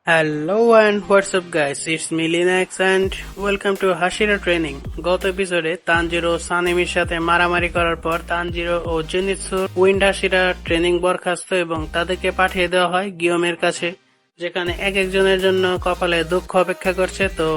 Hello and what's up guys, it's me Linux and welcome to Hashira Training. গত এপিসোডে Tanjiro ও সানেমির সাথে মারামারি করার পর তানজিরো ও জেনিৎসুর উইন্ড হাশিরা ট্রেনিং বরখাস্ত এবং তাদেরকে পাঠিয়ে দেওয়া হয় গিওমের কাছে, যেখানে এক একজনের জন্য কপালে দুঃখ অপেক্ষা করছে। তো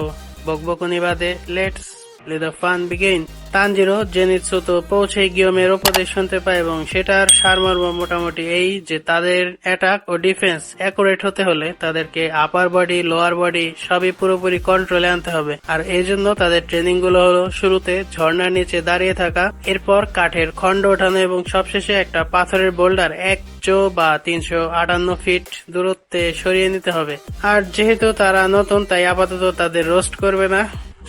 বকবকুনি বাদে let's let the fun begin. Tanjiro Zenitsu তো পৌঁছে গিওমের উপদেশ শুনতে পায় এবং সেটার সারমর্ম মোটামুটি এই যে তাদের অ্যাটাক ও ডিফেন্স অ্যাকুরেট হতে হলে তাদেরকে আপার বডি লোয়ার বডি সবই পুরোপুরি কন্ট্রোলে আনতে হবে। আর এই জন্য তাদের ট্রেনিং গুলো হলো শুরুতে ঝর্ণার নিচে দাঁড়িয়ে থাকা, এরপর কাঠের খন্ড ওঠানো এবং সবশেষে একটা পাথরের বোল্ডার 1 বা 358 ফিট দূরত্বে সরিয়ে নিতে হবে। আর যেহেতু তারা নতুন তাই আপাতত তাদের রোস্ট করবে না,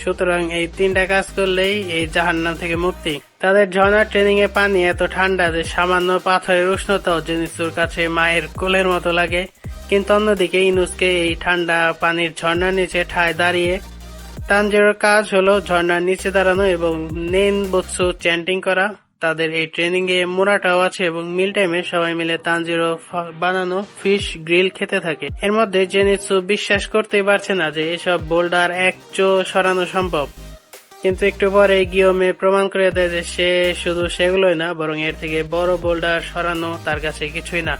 সুতরাং এই তিনটা কাজ করলেই এই জাহান্নাম থেকে মুক্তি। তাদের ঝর্ণার ট্রেনিং এ পানি এত ঠান্ডা যে সামান্য পাথরের উষ্ণতাও জেনিৎসুর কাছে মায়ের কোলের মতো লাগে, কিন্তু অন্যদিকে ইনুসকে এই ঠান্ডা পানির ঝর্ণার নিচে ঠায় দাঁড়িয়ে তানজিরোর কাজ হলো ঝর্ণার নিচে দাঁড়ানো এবং নেনবুৎসু চ্যান্টিং করা। তাদের এই ট্রেনিং এ মোরাটাও আছে এবং মিল টাইমে সবাই মিলে তানজিরো বানানো ফিশ গ্রিল খেতে থাকে। এর মধ্যে জেনিৎসু বিশ্বাস করতেই পারছে না যে এসব বোল্ডার 1 সরানো সম্ভব, কিন্তু একটু পরে গিওমে প্রমাণ করে দেয় যে সে শুধু সেগুলোই না বরং এর থেকে বড় বোল্ডার সরানো তার কাছে কিছুই না।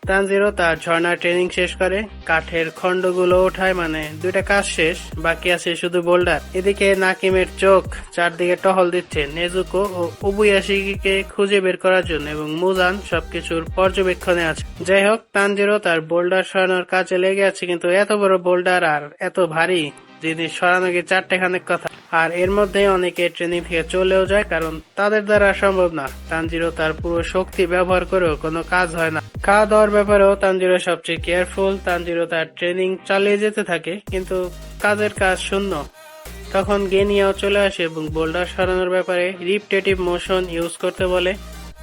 তানজিরো তার ঝর্ণার ট্রেনিং শেষ করে কাঠের খন্ডগুলো ওঠায়, মানে দুইটা কাজ শেষ, বাকি আছে শুধু বোল্ডার। এদিকে নাকিমের চোখ চারদিকে টহল দিচ্ছে নেজুকো ও উবুয়াশিকে খুঁজে বের করার জন্য এবং মুজান সবকিছুর পর্যবেক্ষণে আছে। যাই হোক, তানজিরো তার বোল্ডার সরানোর কাজে লেগে আছে, কিন্তু এত বড় বোল্ডার আর এত ভারী জিনিস সরানো কি চারটেখানেক কথা। আর এর মধ্যে অনেকে ট্রেনিং থেকে চলেও যায়, কারণ তাদের দ্বারা সম্ভব না। তানজিরো তার পুরো শক্তি ব্যবহার করেও কোনো কাজ হয় না। খাওয়া দাওয়ার ব্যাপারেও তানজিরো সবচেয়ে কেয়ারফুল। তানজিরো তার ট্রেনিং চালিয়ে যেতে থাকে, কিন্তু কাজের কাজ শূন্য। তখন গেনিয়াও চলে আসে এবং বোল্ডার সরানোর ব্যাপারে রিপিটেটিভ মোশন ইউজ করতে বলে।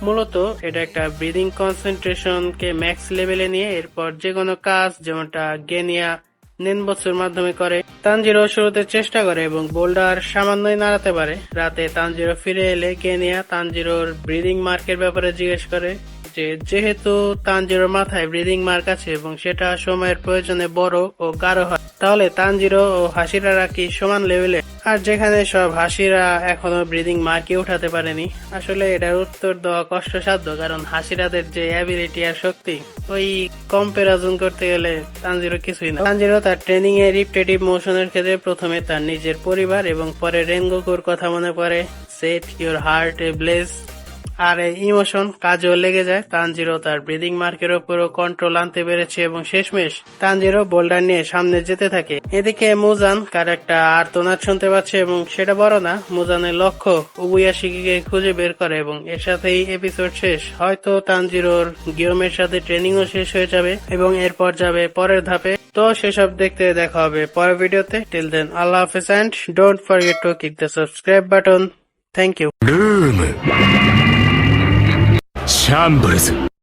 মূলত এটা একটা ব্রিদিং কনসেন্ট্রেশনকে ম্যাক্স লেভেলে নিয়ে এরপর যে কোনো কাজ যেমনটা গেনিয়া নেনবুৎসুর মাধ্যমে করে। তানজিরো শুরুতে চেষ্টা করে এবং বোল্ডার সামান্যই নাড়াতে পারে। রাতে তানজিরো ফিরে এলে গেনিয়া তানজিরোর ব্রিদিং মার্কের ব্যাপারে জিজ্ঞেস করে, যেহেতু তানজিরোর মাথায় ব্রিদিং মার্ক আছে এবং সেটা সময়ের প্রয়োজনে বড় ও গাঢ় হয়, তাহলে তানজিরো ও হাসিরারা কি সমান লেভেলে? আর যেখানে সব হাসিরা এখনো ব্রিদিং মার্কই উঠাতে পারেনি। আসলে এটার উত্তর দেওয়া কষ্টসাধ্য, কারণ হাসিরাদের যে অ্যাবিলিটি আর শক্তি ওই কম্পারিজন করতে গেলে তানজিরো কিছুই না। তানজিরো তার ট্রেনিং এ রিপিটেটিভ মোশনের ক্ষেত্রে প্রথমে তার নিজের পরিবার এবং পরে রেনগোকুর কথা মনে পড়ে। Set your heart ablaze. আর এই ইমোশন কাজেও লেগে যায়। তানজিরো তার ব্রিদিং মার্কের উপরও কন্ট্রোল আনতে পেরেছে এবং শেষমেশ তানজিরো বোল্ডার নিয়ে সামনে যেতে থাকে। এদিকে মুজান কার একটা আর্তনাদ শুনতে পাচ্ছে এবং সেটা বড় না, মুজানের লক্ষ্য উবুয়াশিকে খুঁজে বের করে এবং এর সাথেই এপিসোড শেষ। হয়তো তানজিরোর গিওমের সাথে ট্রেনিংও শেষ হয়ে যাবে এবং এরপর যাবে পরের ধাপে। তো সেসব দেখতে দেখা হবে পরের ভিডিওতে। টিল দেন, আল্লাহ হাফেজ and don't forget to click the subscribe button. Thank ইউ।ルームシャンブルズ